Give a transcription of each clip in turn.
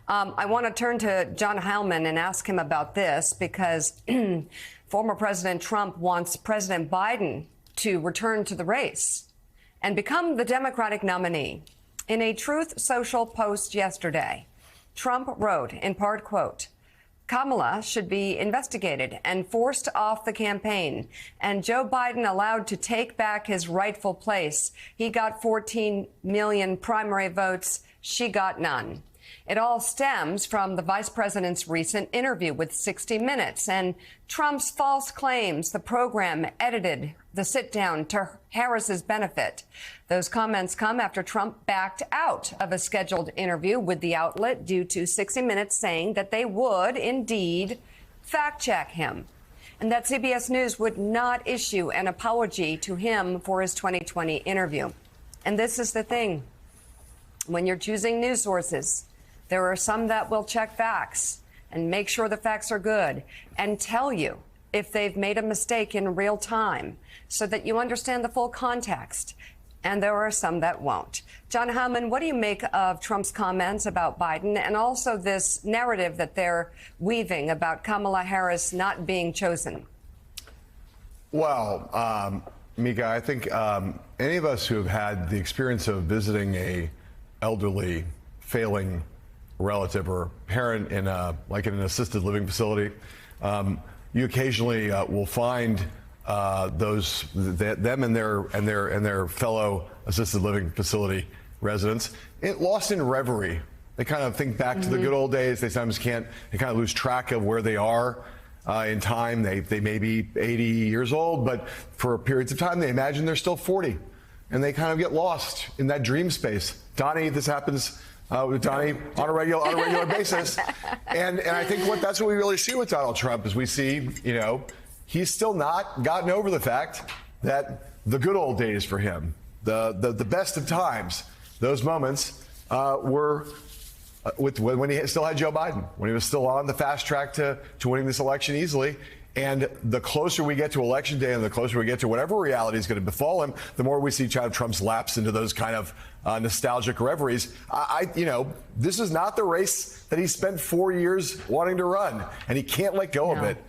I want to turn to John Heilemann and ask him about this because former President Trump wants President Biden to return to the race and become the Democratic nominee. In a Truth Social post yesterday, Trump wrote, in part, quote, Kamala should be investigated and forced off the campaign, and Joe Biden allowed to take back his rightful place. He got 14 million primary votes. She got none. It all stems from the vice president's recent interview with 60 Minutes and Trump's false claims the program edited the sit-down to Harris's benefit. Those comments come after Trump backed out of a scheduled interview with the outlet due to 60 Minutes saying that they would indeed fact-check him and that CBS News would not issue an apology to him for his 2020 interview. And this is the thing. When you're choosing news sources, there are some that will check facts and make sure the facts are good and tell you if they've made a mistake in real time so that you understand the full context. And there are some that won't. John Heilemann, what do you make of Trump's comments about Biden and also this narrative that they're weaving about Kamala Harris not being chosen? Well, Mika, I think any of us who have had the experience of visiting a elderly, failing relative or parent in like in an assisted living facility, you occasionally will find them and their fellow assisted living facility residents lost in reverie. They kind of think back to the good old days. They sometimes they kind of lose track of where they are in time. They may be 80 years old, but for periods of time they imagine they're still 40, and they kind of get lost in that dream space. Donnie, this happens with Donnie on a regular basis, and I think that's what we really see with Donald Trump is we see, he's still not gotten over the fact that the good old days for him, the best of times, those moments were when he still had Joe Biden, when he was still on the fast track to winning this election easily. And the closer we get to Election Day and the closer we get to whatever reality is going to befall him, the more we see Trump's lapse into those kind of nostalgic reveries. This is not the race that he spent 4 years wanting to run, and he can't let go of it.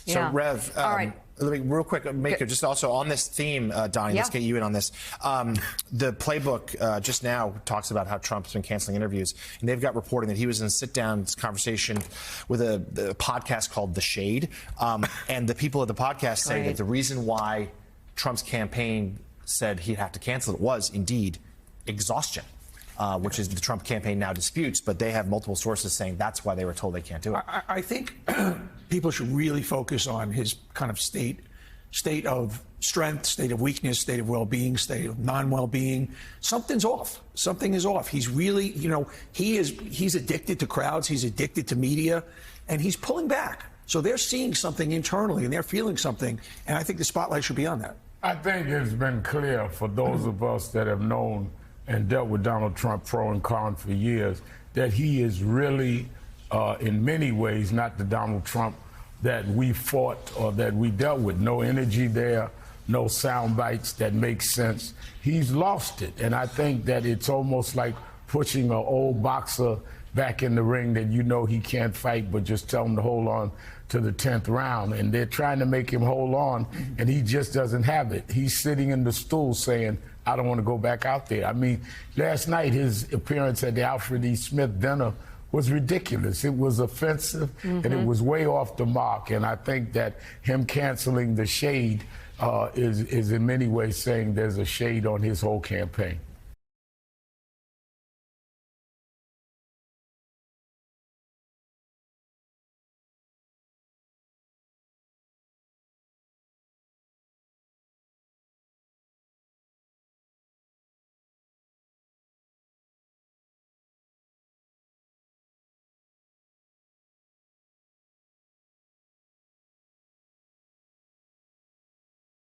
So, yeah. Rev, all right. Let me real quick make it just also on this theme, Donnie, let's get you in on this. The playbook just now talks about how Trump's been canceling interviews, and they've got reporting that he was in a sit-down conversation with a podcast called The Shade, and the people at the podcast say that the reason why Trump's campaign said he'd have to cancel it was indeed exhaustion. Which is the Trump campaign now disputes, but they have multiple sources saying that's why they were told they can't do it. I think people should really focus on his kind of state of strength, state of weakness, state of well-being, state of non-well-being. Something's off. Something is off. He's really, he's addicted to crowds. He's addicted to media, and he's pulling back. So they're seeing something internally, and they're feeling something, and I think the spotlight should be on that. I think it's been clear for those of us that have known and dealt with Donald Trump pro and con for years, that he is really, in many ways, not the Donald Trump that we fought or that we dealt with. No energy there, no sound bites that make sense. He's lost it, and I think that it's almost like pushing an old boxer back in the ring that he can't fight, but just tell him to hold on to the 10th round. And they're trying to make him hold on, and he just doesn't have it. He's sitting in the stool saying, I don't want to go back out there. I mean, last night his appearance at the Alfred E. Smith dinner was ridiculous. It was offensive, and it was way off the mark. And I think that him canceling The Shade is in many ways saying there's a shade on his whole campaign.